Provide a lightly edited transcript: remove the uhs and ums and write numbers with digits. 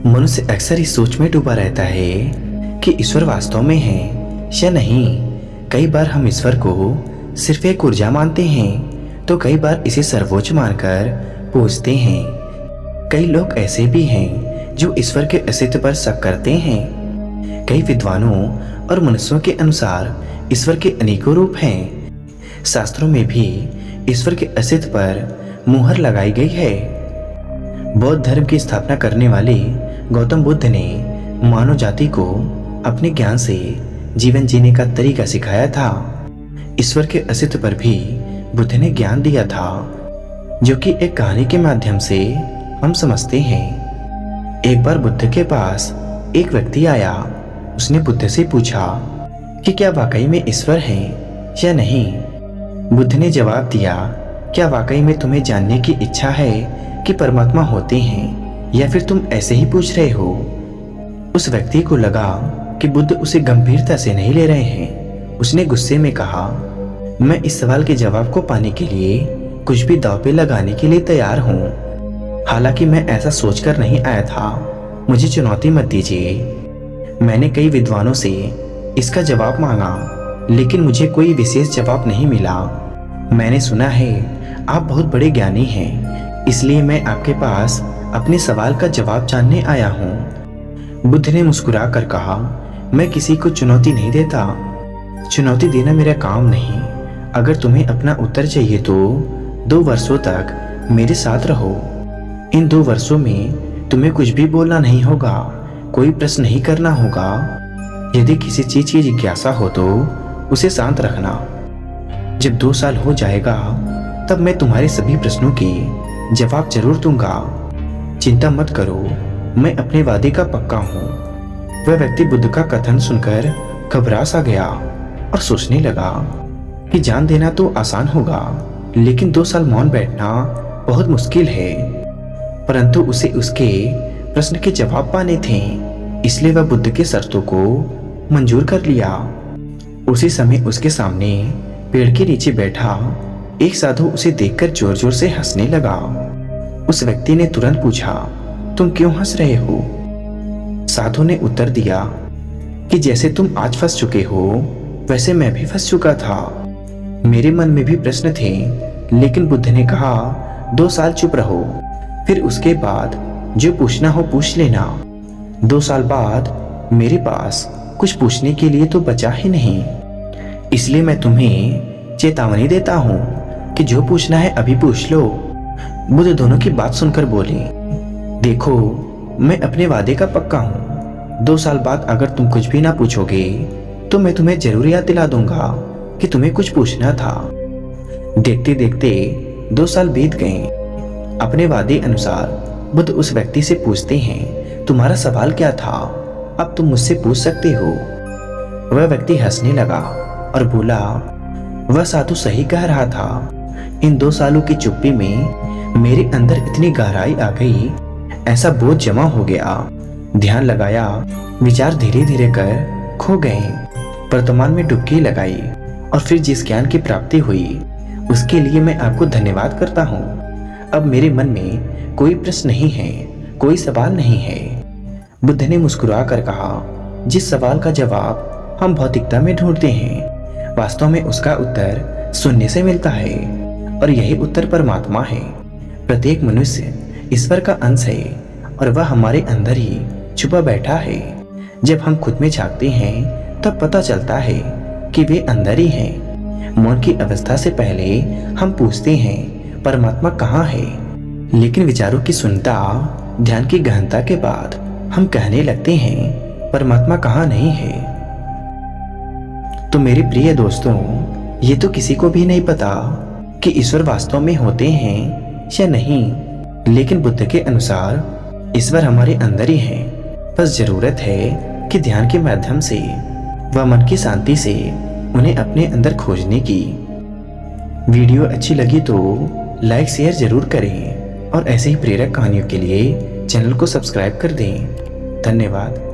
मनुष्य अक्सर इस सोच में डूबा रहता है कि ईश्वर वास्तव में है या नहीं। कई बार हम ईश्वर को सिर्फ एक ऊर्जा मानते हैं तो कई बार इसे सर्वोच्च मानकर पूजते हैं। कई लोग ऐसे भी हैं जो ईश्वर के अस्तित्व पर शक करते हैं। कई विद्वानों और मनुष्यों के अनुसार ईश्वर के अनेकों रूप हैं। शास्त्रों में भी ईश्वर के अस्तित्व पर मुहर लगाई गई है। बौद्ध धर्म की स्थापना करने वाले गौतम बुद्ध ने मानव जाति को अपने ज्ञान से जीवन जीने का तरीका सिखाया था। ईश्वर के अस्तित्व पर भी बुद्ध ने ज्ञान दिया था, जो कि एक कहानी के माध्यम से हम समझते हैं। एक बार बुद्ध के पास एक व्यक्ति आया। उसने बुद्ध से पूछा कि क्या वाकई में ईश्वर है या नहीं। बुद्ध ने जवाब दिया, क्या वाकई में तुम्हें जानने की इच्छा है कि परमात्मा होते हैं या फिर तुम ऐसे ही पूछ रहे हो। उस व्यक्ति को लगा कि बुद्ध उसे गंभीरता से नहीं ले रहे हैं। उसने गुस्से में कहा, मैं इस सवाल के जवाब को पाने के लिए कुछ भी दांव पे लगाने के लिए तैयार हूँ। हालांकि मैं ऐसा सोचकर नहीं आया था। मुझे चुनौती मत दीजिए। मैंने कई विद्वानों से इसका जवाब मांगा, लेकिन मुझे कोई विशेष जवाब नहीं मिला। मैंने सुना है आप बहुत बड़े ज्ञानी हैं, इसलिए मैं आपके पास अपने सवाल का जवाब जानने आया हूँ। बुद्ध ने मुस्कुरा कर कहा, मैं किसी को चुनौती नहीं देता। चुनौती देना मेरा काम नहीं। अगर तुम्हें अपना उत्तर चाहिए तो 2 वर्षों तक मेरे साथ रहो। इन 2 वर्षों में तुम्हें कुछ भी बोलना नहीं होगा, कोई प्रश्न नहीं करना होगा। यदि किसी चीज की जिज्ञासा हो तो उसे शांत रखना। जब 2 साल हो जाएगा तब मैं तुम्हारे सभी प्रश्नों के जवाब जरूर दूंगा। चिंता मत करो, मैं अपने वादे का पक्का हूँ। वह व्यक्ति बुद्ध का कथन सुनकर घबरा सा गया और सोचने लगा कि जान देना तो आसान होगा, लेकिन 2 साल मौन बैठना बहुत मुश्किल है। परंतु उसे उसके प्रश्न के जवाब पाने थे, इसलिए वह बुद्ध के शर्तों को मंजूर कर लिया। उसी समय उसके सामने पेड़ के नीचे बैठा एक साधु उसे देखकर जोर जोर से हंसने लगा। उस व्यक्ति ने तुरंत पूछा, तुम क्यों हंस रहे हो? साधु ने उत्तर दिया कि जैसे तुम आज फंस चुके हो वैसे मैं भी फंस चुका था। मेरे मन में भी प्रश्न थे, लेकिन बुद्ध ने कहा 2 साल चुप रहो, फिर उसके बाद जो पूछना हो पूछ लेना। 2 साल बाद मेरे पास कुछ पूछने के लिए तो बचा ही नहीं, इसलिए मैं तुम्हें चेतावनी देता हूँ कि जो पूछना है अभी पूछ लो। बुद्ध दोनों की बात सुनकर बोले, देखो मैं अपने वादे का पक्का हूँ। 2 साल बाद अगर तुम कुछ भी ना पूछोगे तो मैं तुम्हें जरूर याद दिला दूंगा कि तुम्हें कुछ पूछना था। देखते देखते 2 साल बीत गए। अपने वादे अनुसार बुद्ध उस व्यक्ति से पूछते हैं, तुम्हारा सवाल क्या था? अब तुम मुझसे पूछ सकते हो। वह व्यक्ति हंसने लगा और बोला, वह साधु सही कह रहा था। इन 2 सालों की चुप्पी में मेरे अंदर इतनी गहराई आ गई, ऐसा बोझ जमा हो गया। ध्यान लगाया, विचार धीरे धीरे कर खो गए। वर्तमान में डुबकी लगाई और फिर जिस ज्ञान की प्राप्ति हुई उसके लिए मैं आपको धन्यवाद करता हूँ। अब मेरे मन में कोई प्रश्न नहीं है, कोई सवाल नहीं है। बुद्ध ने मुस्कुरा कर कहा, जिस सवाल का जवाब हम भौतिकता में ढूंढते हैं, वास्तव में उसका उत्तर शून्य से मिलता है, और यही उत्तर परमात्मा है। प्रत्येक मनुष्य ईश्वर का अंश है और वह हमारे अंदर ही छुपा बैठा है। जब हम खुद में झांकते हैं तब पता चलता है कि वे अंदर ही हैं। मौन की अवस्था से पहले हम पूछते हैं परमात्मा कहाँ है, लेकिन विचारों की सुनता, ध्यान की गहनता के बाद हम कहने लगते हैं परमात्मा कहाँ नहीं है। तो मेरे प्रिय दोस्तों, ये तो किसी को भी नहीं पता कि ईश्वर वास्तव में होते हैं या नहीं, लेकिन बुद्ध के अनुसार ईश्वर हमारे अंदर ही है। बस जरूरत है कि ध्यान के माध्यम से व मन की शांति से उन्हें अपने अंदर खोजने की। वीडियो अच्छी लगी तो लाइक शेयर जरूर करें और ऐसे ही प्रेरक कहानियों के लिए चैनल को सब्सक्राइब कर दें। धन्यवाद।